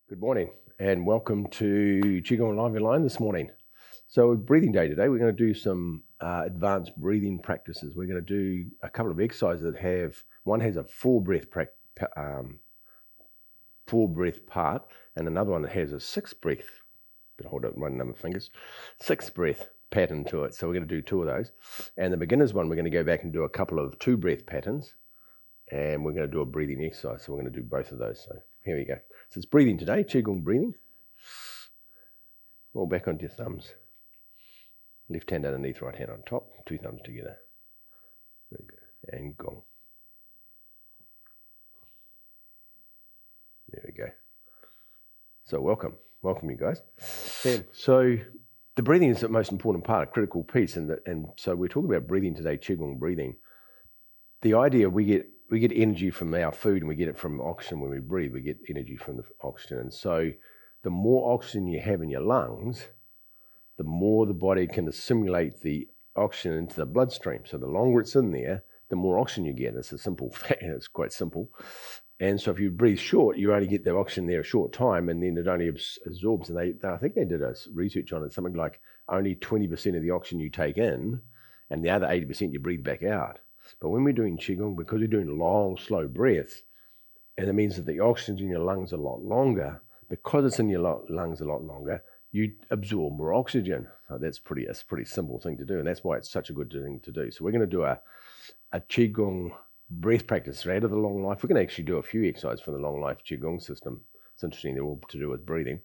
Good morning and welcome to Qigong Live Line this morning. So breathing day today, we're going to do some advanced breathing practices. We're going to do a couple of exercises that one has a full breath part and another one that has a six breath, but hold up one number of fingers, six breath pattern to it. So we're going to do two of those. And the beginner's one, we're going to go back and do a couple of two breath patterns and we're going to do a breathing exercise. So we're going to do both of those. So here we go. So it's breathing today, Qigong breathing. Roll back onto your thumbs. Left hand underneath, right hand on top. Two thumbs together. Very good. And gong. There we go. So welcome you guys. And so the breathing is the most important part, a critical piece. And so we're talking about breathing today, Qigong breathing. The idea we get energy from our food and we get it from oxygen when we breathe. We get energy from the oxygen. And so the more oxygen you have in your lungs, the more the body can assimilate the oxygen into the bloodstream. So the longer it's in there, the more oxygen you get. It's a simple fact. It's quite simple. And so if you breathe short, you only get the oxygen there a short time, and then it only absorbs. And I think they did a research on it, something like only 20% of the oxygen you take in, and the other 80% you breathe back out. But when we're doing Qigong, because we're doing long, slow breaths, and it means that the oxygen's in your lungs a lot longer, because it's in your lungs a lot longer, you absorb more oxygen. So that's a pretty simple thing to do, and that's why it's such a good thing to do. So we're going to do a Qigong breath practice out of the long life. We're going to actually do a few exercises for the long life Qigong system. It's interesting, they're all to do with breathing.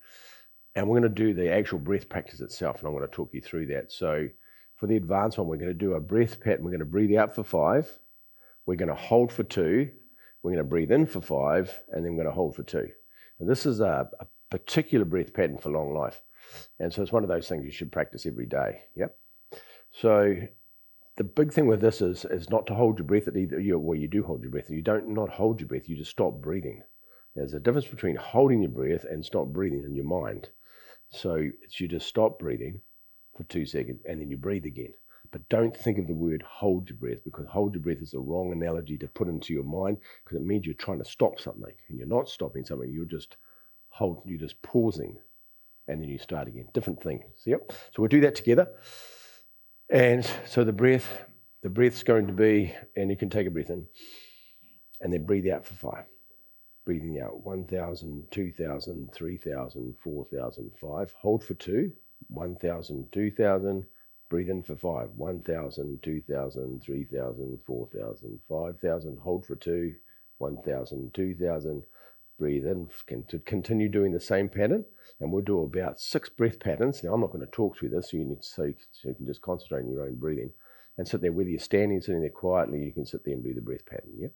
And we're going to do the actual breath practice itself, and I'm going to talk you through that. So for the advanced one, we're going to do a breath pattern. We're going to breathe out for 5. We're going to hold for 2. We're going to breathe in for 5, and then we're going to hold for 2. And this is a particular breath pattern for long life. And so it's one of those things you should practice every day. Yep. So the big thing with this is not to hold your breath at either. You do hold your breath. You don't not hold your breath. You just stop breathing. There's a difference between holding your breath and stop breathing in your mind. So it's you just stop breathing for 2 seconds and then you breathe again. But don't think of the word hold your breath, because hold your breath is the wrong analogy to put into your mind, because it means you're trying to stop something, and you're not stopping something. You're just pausing, and then you start again. Different thing. So, yep. So we'll do that together. And so the breath's going to be, and you can take a breath in, and then breathe out for 5. Breathing out 1,000, 2,000, 3,000, 4,000, 5. Hold for 2. 1,000, 2,000, breathe in for 5, 1,000, 2,000, 3,000, 4,000, 5,000, hold for 2, 1,000, 2,000, breathe in, continue doing the same pattern, and we'll do about 6 breath patterns. Now I'm not going to talk through this, so you can just concentrate on your own breathing, and sit there, whether you're standing, sitting there quietly, you can sit there and do the breath pattern, yeah?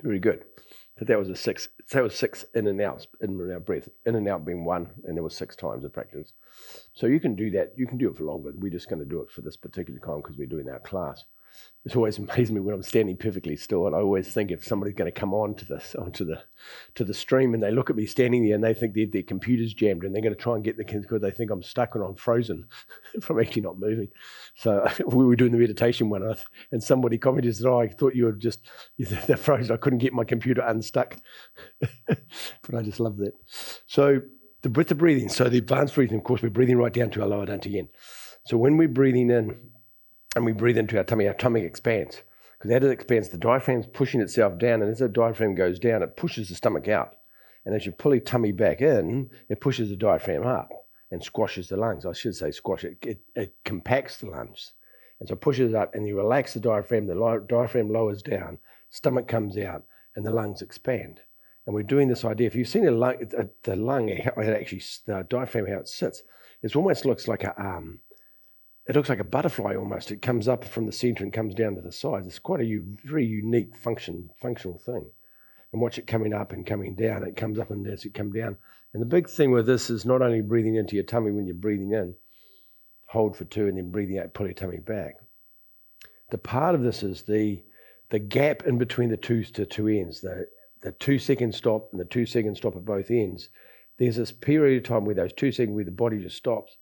Very good. So that was 6. So that was 6 in and out breath. In and out being 1, and there was 6 times of practice. So you can do that. You can do it for longer. We're just going to do it for this particular time because we're doing our class. It's always amazed me when I'm standing perfectly still, and I always think if somebody's going to come onto the stream, and they look at me standing there, and they think their computer's jammed, and they're going to try and get the kids because they think I'm stuck and I'm frozen from actually not moving. So we were doing the meditation one, and somebody commented, said, "Oh, I thought you were they're frozen. I couldn't get my computer unstuck." But I just love that. So the breadth of breathing. So the advanced breathing, of course, we're breathing right down to our lower dantian. So when we're breathing in and we breathe into our tummy expands. Because as it expands, the diaphragm's pushing itself down, and as the diaphragm goes down, it pushes the stomach out. And as you pull your tummy back in, it pushes the diaphragm up and squashes the lungs. I should say squash it. It compacts the lungs. And so it pushes it up, and you relax the diaphragm diaphragm lowers down, stomach comes out, and the lungs expand. And we're doing this idea. If you've seen the diaphragm, how it sits, it almost looks like it looks like a butterfly almost. It comes up from the center and comes down to the sides. It's quite a very unique functional thing. And watch it coming up and coming down. It comes up and as it comes down. And the big thing with this is not only breathing into your tummy when you're breathing in, hold for 2 and then breathing out, pull your tummy back. The part of this is the gap in between the two ends, the 2 second stop and the 2 second stop at both ends. There's this period of time where those 2 seconds where the body just stops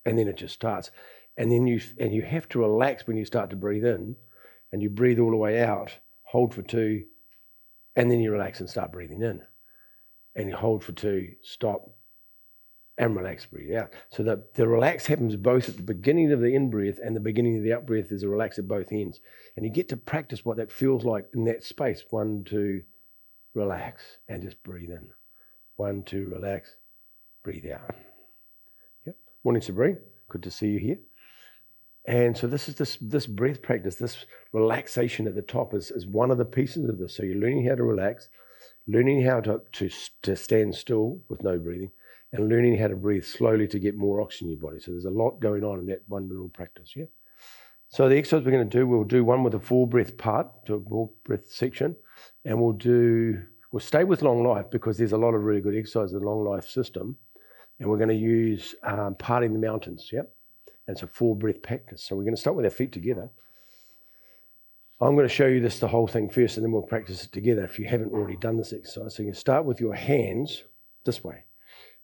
and then it just starts. And then you have to relax when you start to breathe in, and you breathe all the way out, hold for 2, and then you relax and start breathing in. And you hold for 2, stop, and relax, breathe out. So the relax happens both at the beginning of the in-breath and the beginning of the out-breath. There's a relax at both ends. And you get to practice what that feels like in that space. 1, 2, relax, and just breathe in. 1, 2, relax, breathe out. Yep. Morning, Sabrina. Good to see you here. And so this is this breath practice, this relaxation at the top is one of the pieces of this. So you're learning how to relax, learning how to stand still with no breathing, and learning how to breathe slowly to get more oxygen in your body. So there's a lot going on in that one little practice, yeah? So the exercise we're going to do, we'll do one with a full breath part, to a full breath section, and we'll stay with long life because there's a lot of really good exercise in the long life system, and we're going to use parting the mountains, yeah? And it's a full breath practice. So we're going to start with our feet together. I'm going to show you the whole thing first, and then we'll practice it together if you haven't already done this exercise. So you can start with your hands this way.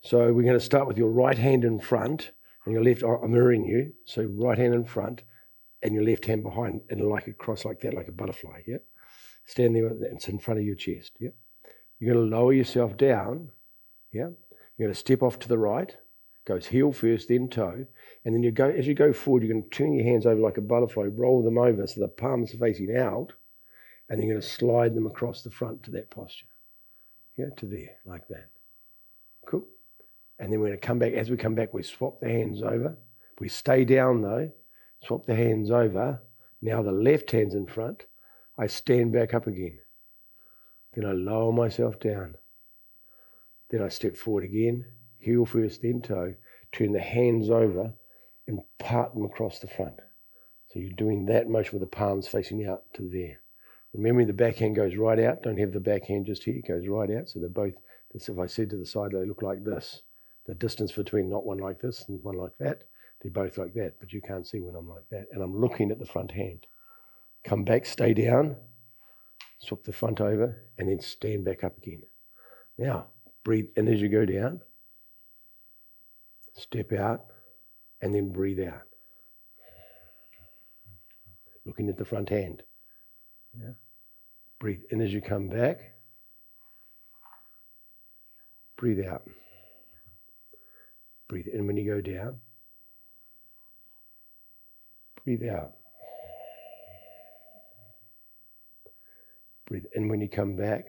So we're going to start with your right hand in front and your left. I'm mirroring you. So right hand in front and your left hand behind, and like a cross like that, like a butterfly. Yeah. Stand there. It's in front of your chest. Yeah. You're going to lower yourself down. Yeah. You're going to step off to the right. Goes heel first, then toe, and then as you go forward, you're going to turn your hands over like a butterfly, roll them over so the palms are facing out, and then you're going to slide them across the front to that posture. Yeah, to there, like that. Cool. And then we're going to come back. As we come back, we swap the hands over. We stay down though, swap the hands over. Now the left hand's in front. I stand back up again. Then I lower myself down. Then I step forward again. Heel first, then toe, turn the hands over and part them across the front. So you're doing that motion with the palms facing out to there. Remembering the backhand goes right out. Don't have the backhand just here. It goes right out. So they're both, if I said to the side, they look like this. The distance between not one like this and one like that, they're both like that. But you can't see when I'm like that. And I'm looking at the front hand. Come back, stay down, swap the front over, and then stand back up again. Now, breathe in as you go down. Step out, and then breathe out. Looking at the front hand. Yeah. Breathe in as you come back. Breathe out. Breathe in when you go down. Breathe out. Breathe in when you come back.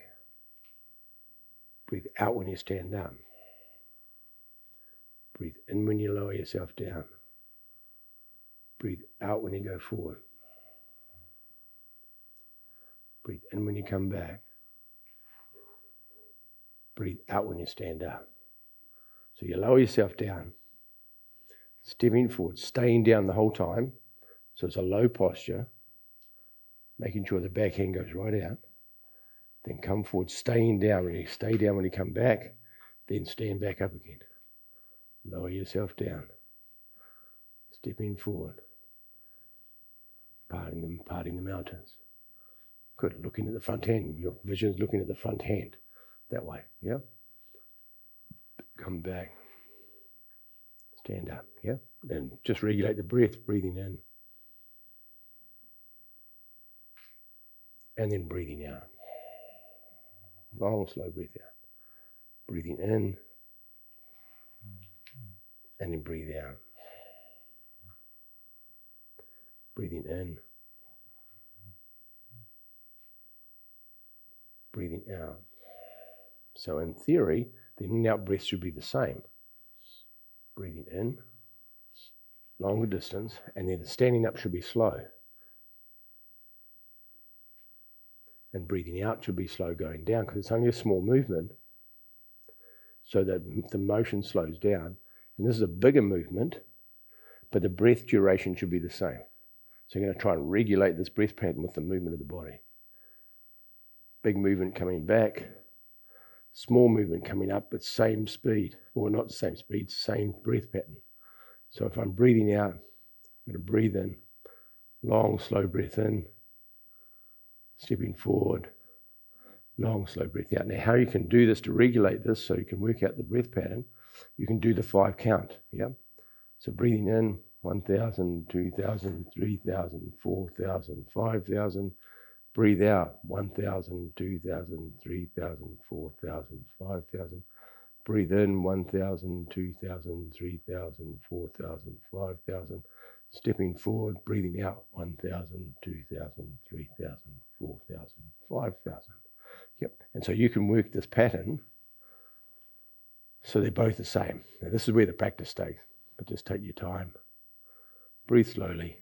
Breathe out when you stand down. Breathe in when you lower yourself down. Breathe out when you go forward. Breathe in when you come back. Breathe out when you stand up. So you lower yourself down, stepping forward, staying down the whole time. So it's a low posture, making sure the back hand goes right out. Then come forward, staying down. When you stay down when you come back, then stand back up again. Lower yourself down, stepping forward, parting the mountains. Good, looking at the front hand. Your vision's looking at the front hand. That way, yeah? Come back. Stand up, yeah? And just regulate the breath, breathing in. And then breathing out. Long, slow breath out. Breathing in. and then breathe out. Breathing in, breathing out. So in theory, the in and out breath should be the same. Breathing in, longer distance, and then the standing up should be slow. And breathing out should be slow going down because it's only a small movement, so that the motion slows down. And this is a bigger movement, but the breath duration should be the same. So you're going to try and regulate this breath pattern with the movement of the body. Big movement coming back, small movement coming up, but same speed. Well, not the same speed, same breath pattern. So if I'm breathing out, I'm going to breathe in, long, slow breath in, stepping forward, long, slow breath out. Now, how you can do this to regulate this so you can work out the breath pattern, you can do the 5 count, yeah? So breathing in, 1,000, 2,000, 3,000, 4,000, 5,000. Breathe out, 1,000, 2,000, 3,000, 4,000, 5,000. Breathe in, 1,000, 2,000, 3,000, 4,000, 5,000. Stepping forward, breathing out, 1,000, 2,000, 3,000, 4,000, 5,000. Yep. And so you can work this pattern so they're both the same. Now this is where the practice takes, but just take your time. Breathe slowly.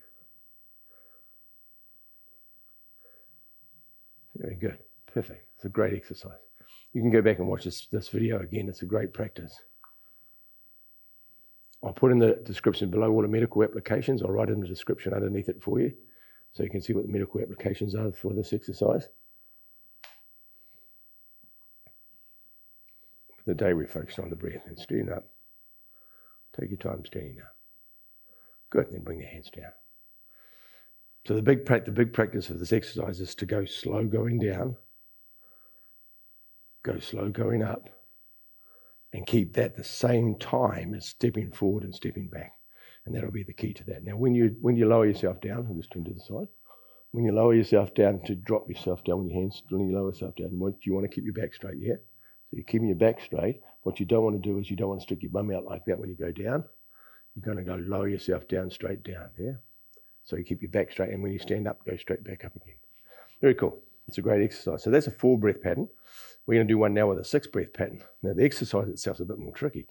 Very good. Perfect. It's a great exercise. You can go back and watch this video again. It's a great practice. I'll put in the description below all the medical applications. I'll write in the description underneath it for you so you can see what the medical applications are for this exercise. For the day we're focused on the breath and standing up. Take your time standing up. Good. Then bring your hands down. So the big practice of this exercise is to go slow going down, go slow going up, and keep that the same time as stepping forward and stepping back. And that'll be the key to that. Now, when you lower yourself down, I'll just turn to the side. When you lower yourself down, to drop yourself down with your hands, when you lower yourself down, you want to keep your back straight, yeah? So you're keeping your back straight. What you don't want to do is you don't want to stick your bum out like that when you go down. You're going to go lower yourself down, straight down, yeah? So you keep your back straight, and when you stand up, go straight back up again. Very cool. It's a great exercise. So that's a 4 breath pattern. We're going to do one now with a 6 breath pattern. Now the exercise itself is a bit more tricky.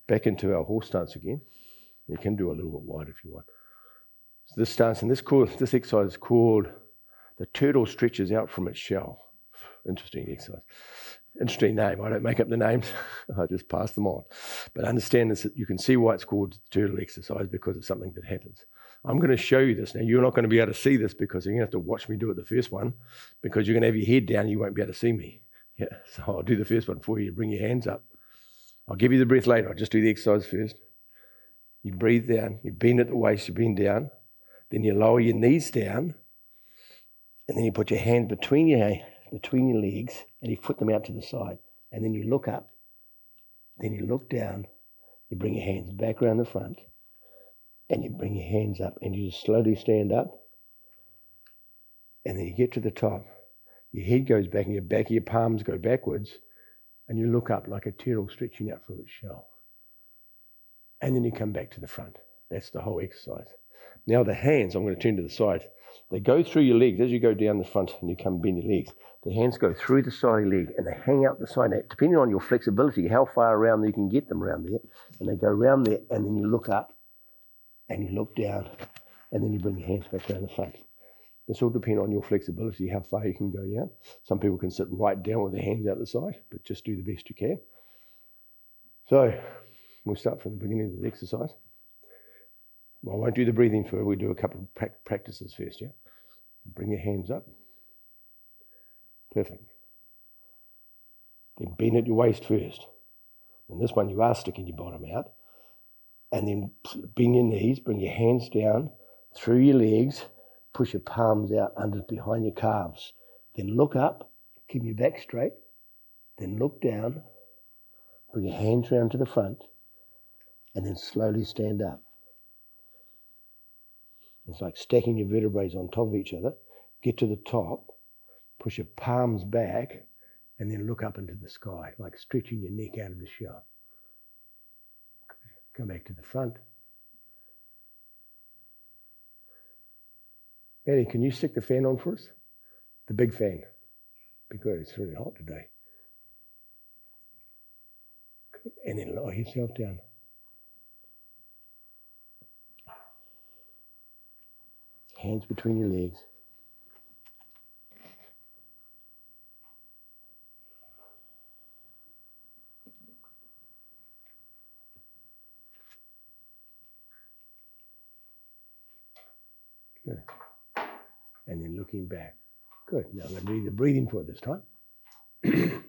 Back into our horse stance again. You can do a little bit wider if you want. So this stance, and this exercise is called the turtle stretches out from its shell. Interesting exercise. Interesting name. I don't make up the names. I just pass them on. But understand this, you can see why it's called turtle exercise, because it's something that happens. I'm going to show you this. Now, you're not going to be able to see this because you're going to have to watch me do it the first one, because you're going to have your head down and you won't be able to see me. Yeah, so I'll do the first one for you. Bring your hands up. I'll give you the breath later. I'll just do the exercise first. You breathe down. You bend at the waist. You bend down. Then you lower your knees down. And then you put your hands between your legs and you put them out to the side. And then you look up. Then you look down. You bring your hands back around the front. And you bring your hands up and you just slowly stand up. And then you get to the top. Your head goes back and your back of your palms go backwards. And you look up like a turtle stretching out from its shell. And then you come back to the front. That's the whole exercise. Now the hands, I'm going to turn to the side. They go through your legs as you go down the front and you come bend your legs. The hands go through the side of your leg and they hang out the side. Now, depending on your flexibility, how far around you can get them around there. And they go around there and then you look up. And you look down, and then you bring your hands back around the front. This all depends on your flexibility, how far you can go down. Some people can sit right down with their hands out the side, but just do the best you can. So we'll start from the beginning of the exercise. Well, I won't do the breathing first. We'll do a couple of practices first, yeah? Bring your hands up. Perfect. Then bend at your waist first. And this one, you are sticking your bottom out. And then bend your knees, bring your hands down through your legs, push your palms out under behind your calves. Then look up, keep your back straight, then look down, bring your hands round to the front, and then slowly stand up. It's like stacking your vertebrae on top of each other. Get to the top, push your palms back, and then look up into the sky, like stretching your neck out of the shell. Come back to the front. Annie, can you stick the fan on for us? The big fan. Be good, it's really hot today. Good. And then lower yourself down. Hands between your legs. Good. And then looking back. Good. Now I'm going to do the breathing for it this time. Good.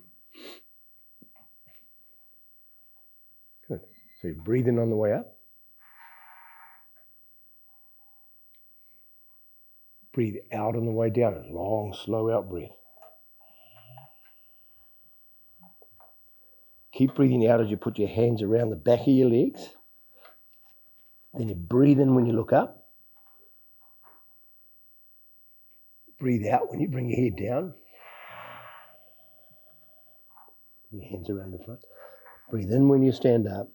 So you breathe in on the way up. Breathe out on the way down. A long, slow out breath. Keep breathing out as you put your hands around the back of your legs. Then you breathe in when you look up. Breathe out when you bring your head down. Your hands around the front. Breathe in when you stand up.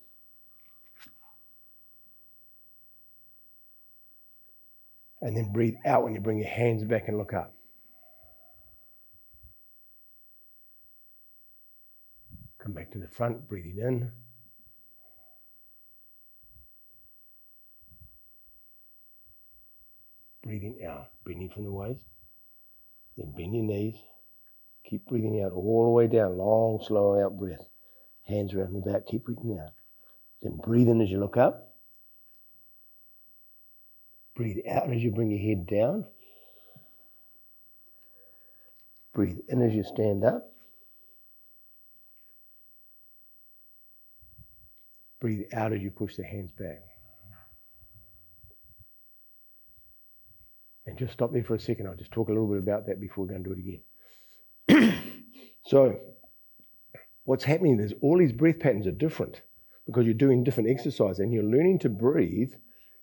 And then breathe out when you bring your hands back and look up. Come back to the front, breathing in. Breathing out, bending from the waist. Then bend your knees. Keep breathing out all the way down. Long, slow out breath. Hands around the back, keep breathing out. Then breathe in as you look up. Breathe out as you bring your head down. Breathe in as you stand up. Breathe out as you push the hands back. And just stop there for a second. I'll just talk a little bit about that before we go and do it again. So, what's happening is all these breath patterns are different because you're doing different exercise and you're learning to breathe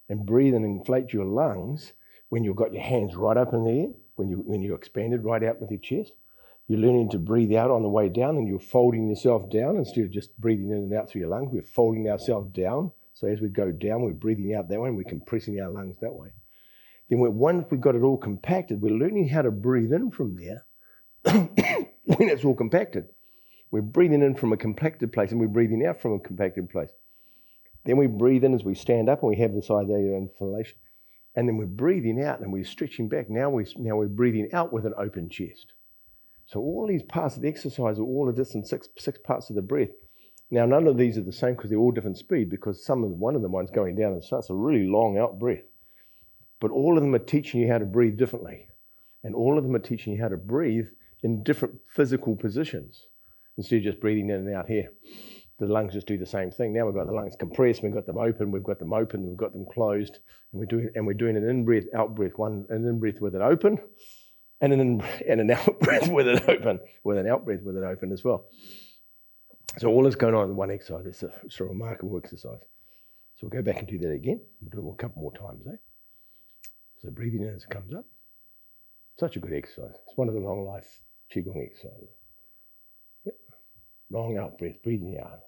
and inflate your lungs when you've got your hands right up in the air, when you're expanded right out with your chest. You're learning to breathe out on the way down and you're folding yourself down instead of just breathing in and out through your lungs. We're folding ourselves down. So as we go down, we're breathing out that way and we're compressing our lungs that way. Then once we've got it all compacted, we're learning how to breathe in from there when it's all compacted. We're breathing in from a compacted place and we're breathing out from a compacted place. Then we breathe in as we stand up and we have this idea of inflation. And then we're breathing out and we're stretching back. Now we're breathing out with an open chest. So all these parts of the exercise are all of this in six parts of the breath. Now none of these are the same because they're all different speed because one of the ones going down and starts a really long out breath. But all of them are teaching you how to breathe differently. And all of them are teaching you how to breathe in different physical positions. Instead of just breathing in and out here. The lungs just do the same thing. Now we've got the lungs compressed, we've got them open, we've got them closed, and we're doing an in-breath, out-breath, an in-breath with it open, and an out-breath with it open, with an out-breath with it open as well. So all this going on in one exercise. It's a remarkable exercise. So we'll go back and do that again. We'll do it a couple more times, So breathing in as it comes up. Such a good exercise. It's one of the long life Qigong exercises. Yep. Long out breath, breathing out.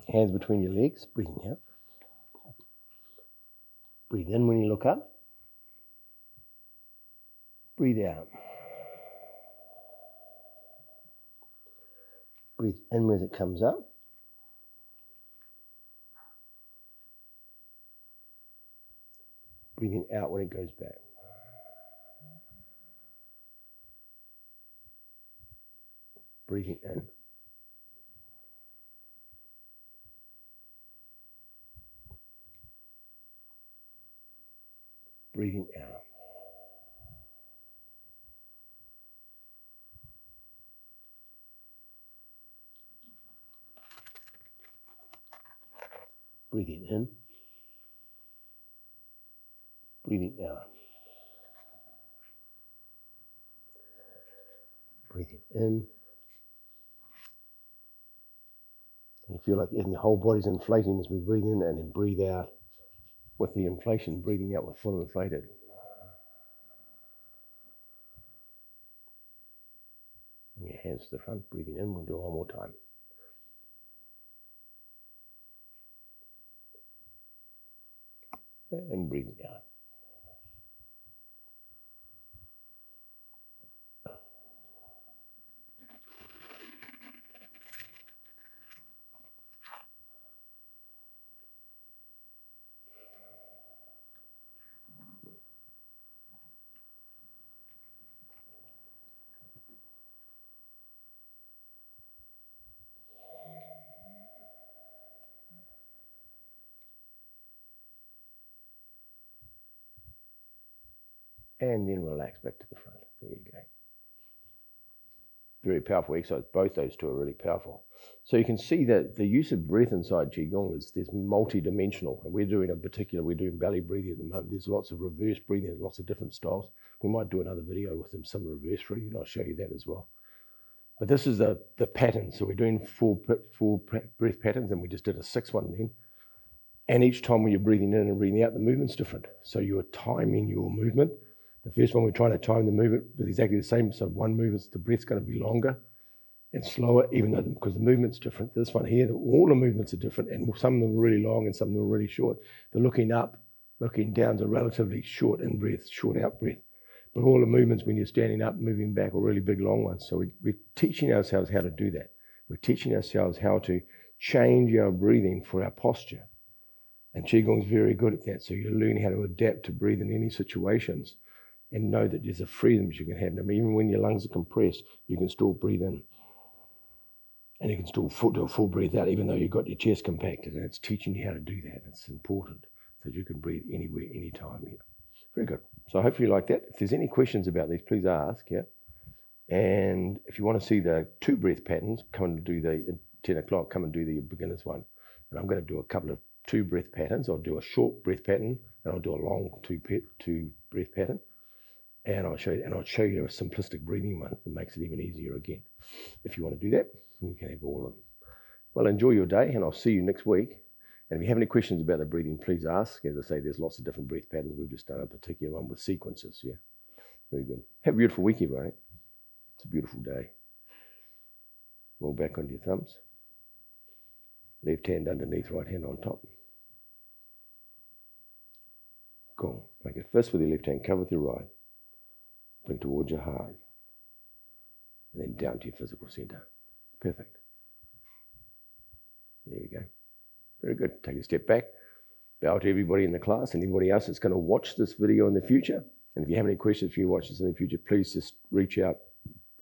Hands between your legs, breathing out. Breathe in when you look up. Breathe out. Breathe in as it comes up. Breathing out when it goes back. Breathing in. Breathing out. Breathing in. Breathing out. Breathing in. And you feel like the whole body's inflating as we breathe in and then breathe out with the inflation, breathing out with full inflated. And your hands to the front, breathing in. We'll do it one more time. And breathing out. And then relax back to the front. There you go. Very powerful exercise. Both those two are really powerful. So you can see that the use of breath inside Qigong is multi-dimensional. And we're doing belly breathing at the moment. There's lots of reverse breathing, there's lots of different styles. We might do another video with some reverse breathing. I'll show you that as well. But this is the pattern. So we're doing four breath patterns, and we just did a 6th one then. And each time when you're breathing in and breathing out, the movement's different. So you're timing your movement. The first one, we're trying to time the movement with exactly the same. So one movement, the breath's going to be longer and slower, even though because the movement's different. This one here, all the movements are different, and some of them are really long and some of them are really short. The looking up, looking down are relatively short in breath, short out breath. But all the movements when you're standing up, moving back are really big, long ones. So we're teaching ourselves how to do that. We're teaching ourselves how to change our breathing for our posture. And Qigong is very good at that. So you're learning how to adapt to breathe in any situations and know that there's a freedom that you can have. I mean, even when your lungs are compressed, you can still breathe in. And you can still do a full breath out, even though you've got your chest compacted. And it's teaching you how to do that. It's important so that you can breathe anywhere, anytime. Yeah. Very good. So hopefully you like that. If there's any questions about these, please ask. Yeah. And if you want to see the 2 breath patterns, come and do the 10 o'clock, come and do the beginner's one. And I'm going to do a couple of 2 breath patterns. I'll do a short breath pattern, and I'll do a long 2 breath pattern. And I'll show you a simplistic breathing one that makes it even easier again. If you want to do that, you can have all of them. Well, enjoy your day, and I'll see you next week. And if you have any questions about the breathing, please ask. As I say, there's lots of different breath patterns. We've just done a particular one with sequences. Yeah, very good. Have a beautiful week, everybody. It's a beautiful day. Roll back onto your thumbs. Left hand underneath, right hand on top. Cool. Make a fist with your left hand, cover with your right. Bring towards your heart. And then down to your physical center. Perfect. There you go. Very good. Take a step back. Bow to everybody in the class and everybody else that's going to watch this video in the future. And if you have any questions for you watch this in the future, please just reach out.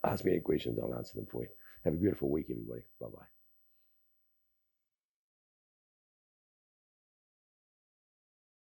Ask me any questions. I'll answer them for you. Have a beautiful week, everybody. Bye-bye.